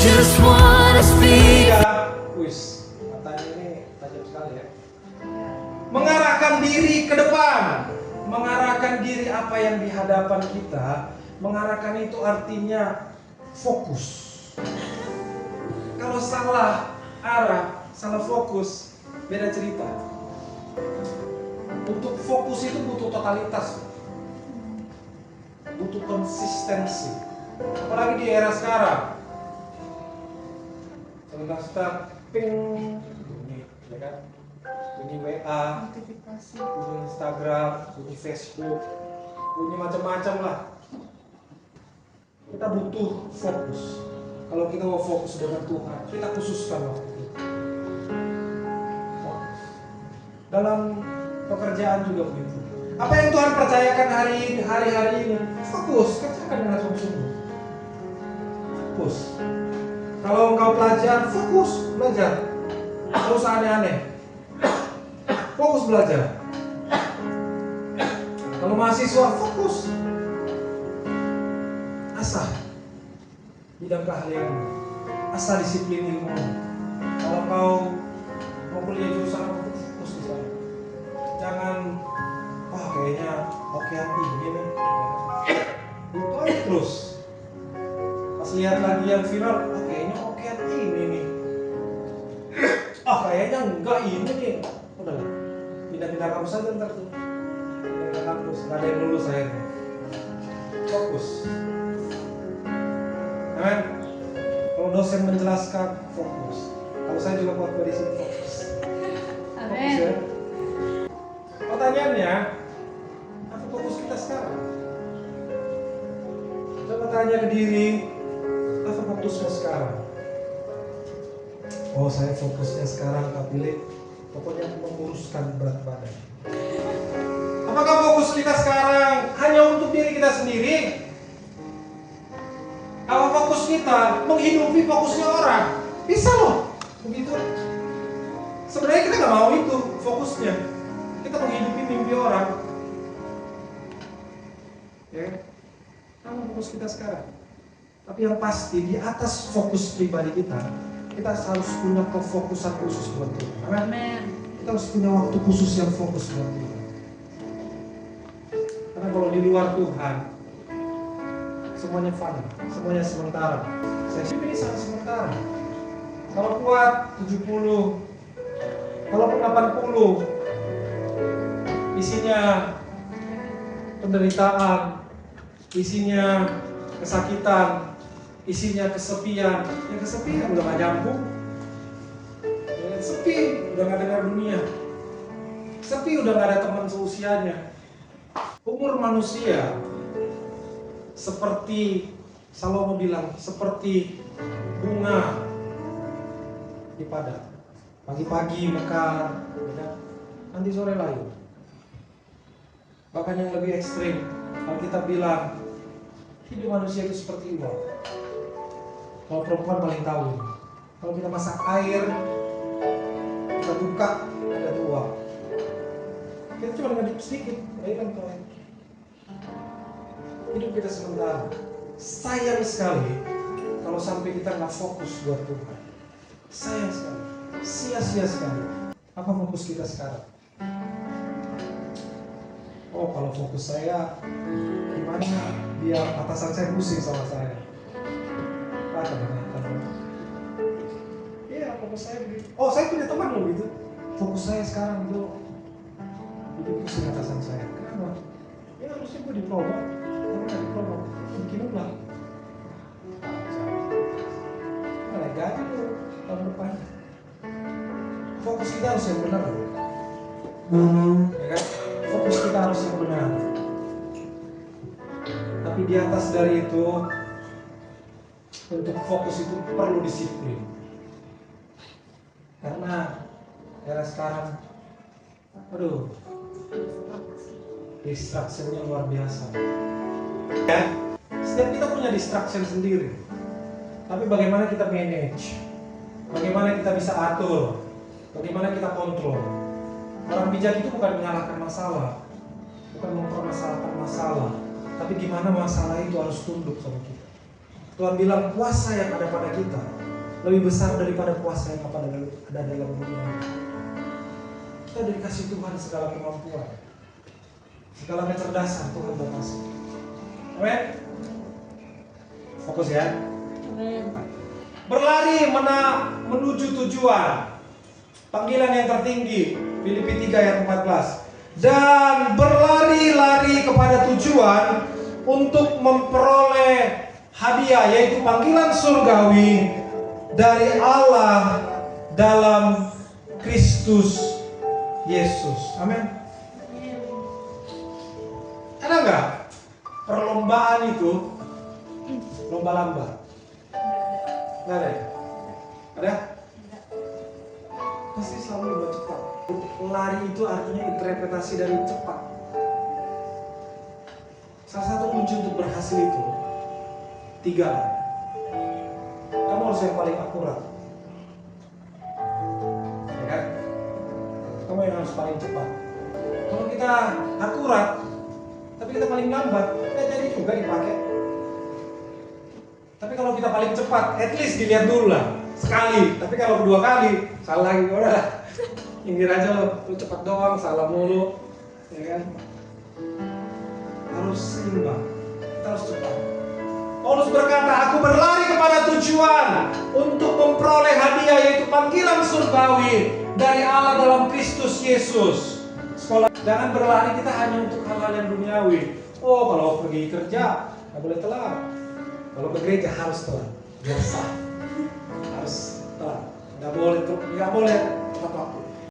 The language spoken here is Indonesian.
just wanna speak. Wis, katanya ini tajam sekali ya. Mengarahkan diri ke depan, mengarahkan diri apa yang di hadapan kita. Mengarahkan itu artinya fokus. Kalau salah arah, salah fokus, beda cerita. Untuk fokus itu butuh totalitas, butuh konsistensi. Apalagi di era sekarang. Sebentar, ping, bunyi, ya kan? Bunyi WA, Notifikasi. bunyi Instagram, bunyi Facebook, bunyi macam-macam lah. Kita butuh fokus. Kalau kita mau fokus dengan Tuhan, kita khususkan waktu itu. Fokus. Dalam pekerjaan juga begitu. Apa yang Tuhan percayakan hari-hari ini, fokus, kerjakan dengan sungguh-sungguh. Fokus. Kalau engkau belajar, fokus belajar. Terus aneh-aneh. Fokus belajar. Kalau mahasiswa, fokus. Asah bidang keahlian, asah disiplin ilmu. Kalau kau mau kuliah jurusan apa, fokus di sana. Jangan, wah kayaknya okean ini nih. Itu aja terus. Pas lihat lagi yang viral, ah kayaknya okean ini nih. Ah kayaknya enggak ini nih. Udah, pindah-pindah kampus saja ntar tuh. Pindah kampus, nggak ada yang lulus akhirnya. Fokus. Amen. Kalau dosen menjelaskan, fokus. Kalau saya juga buat di sini fokus. Fokus ya. Pertanyaannya, apa fokus kita sekarang? Coba tanya ke diri, apa fokusnya sekarang? Oh, saya fokusnya sekarang pilih, pokoknya menguruskan berat badan. Apakah fokus kita sekarang hanya untuk diri kita sendiri? Apa fokus kita menghidupi fokusnya orang? Bisa loh, begitu. Sebenarnya kita nggak mau itu fokusnya. Kita menghidupi mimpi orang. Ya, apa fokus kita sekarang? Tapi yang pasti di atas fokus pribadi kita harus punya kefokusan khusus buat Tuhan. Amin. Kita harus punya waktu khusus yang fokus buat Tuhan. Karena kalau di luar Tuhan, semuanya fana, semuanya sementara. Saya sih ini sangat sementara. Kalau kuat 70, kalaupun 80, isinya penderitaan, isinya kesakitan, isinya kesepian. Yang kesepian udah gak nyambung. Ya, sepi, udah gak dengar dunia. Sepi, udah gak ada teman seusianya. Umur manusia seperti Salomo bilang, seperti bunga di padang. Pagi-pagi mekar, ya, nanti sore layu. Bahkan yang lebih ekstrim, kalau kita bilang hidup manusia itu seperti uap. Kalau perempuan paling tahu ini. Kalau kita masak air, kita buka, ada tuh uap. Kita cuma ngadip sedikit, air kan tuh. Hidup kita sementara. Sayang sekali kalau sampai kita nggak fokus buat Tuhan. Sayang sekali, sia-sia sekali. Apa fokus kita sekarang? Oh, kalau fokus saya, gimana biar atasan saya pusing sama saya? Iya, fokus saya begitu. Oh, saya punya teman loh gitu. Fokus saya sekarang itu bikin pusing atasan saya. Kenapa? Ya harusnya gue dipromo, tapi nggak dipromo. Bikin ulang. Nah, gaji tuh tahun depan. Fokus kita harus yang benar. Ya kan? Fokus kita harus yang benar. Tapi di atas dari itu, untuk fokus itu perlu disiplin. Karena era sekarang, aduh, distraksinya luar biasa. Ya, setiap kita punya distraction sendiri. Tapi bagaimana kita manage? Bagaimana kita bisa atur? Bagaimana kita kontrol? Orang bijak itu bukan menyalahkan masalah, bukan mempermasalahkan masalah, tapi gimana masalah itu harus tunduk sama kita. Tuhan bilang kuasa yang ada pada kita lebih besar daripada kuasa yang ada dalam dunia ini. Kita dikasih Tuhan segala kemampuan, segala kecerdasan Tuhan udah kasih. Amin. Fokus ya. Amen. Berlari menuju tujuan. Panggilan yang tertinggi, Filipi 3 ayat 14. Dan berlari-lari kepada tujuan untuk memperoleh hadiah, yaitu panggilan surgawi dari Allah dalam Kristus Yesus. Amin. Ada nggak perlombaan itu lomba-lomba? Nggak ada ya? Ada? Pasti selalu lomba cepat. Lari itu artinya interpretasi dari cepat. Salah satu kunci untuk berhasil itu 3 lari. Kamu harus yang paling akurat, ya kan? Kamu yang harus paling cepat. Kalau kita akurat, tapi kita paling lambat, nggak jadi juga dipakai. Tapi kalau kita paling cepat, at least dilihat dulu lah sekali. Tapi kalau 2 kali, salah lagi, udah lah. Inggir aja lo cepat doang, salah mulu, ya kan? Harus seimbang, kita harus cepat. Paulus berkata, aku berlari kepada tujuan untuk memperoleh hadiah, yaitu panggilan surgawi dari Allah dalam Kristus Yesus. Sekolah, jangan berlari kita hanya untuk hal-hal yang duniawi. Oh, kalau pergi kerja nggak boleh telat. Kalau ke gereja harus telat, biasa harus telat. Nggak boleh tepat waktu.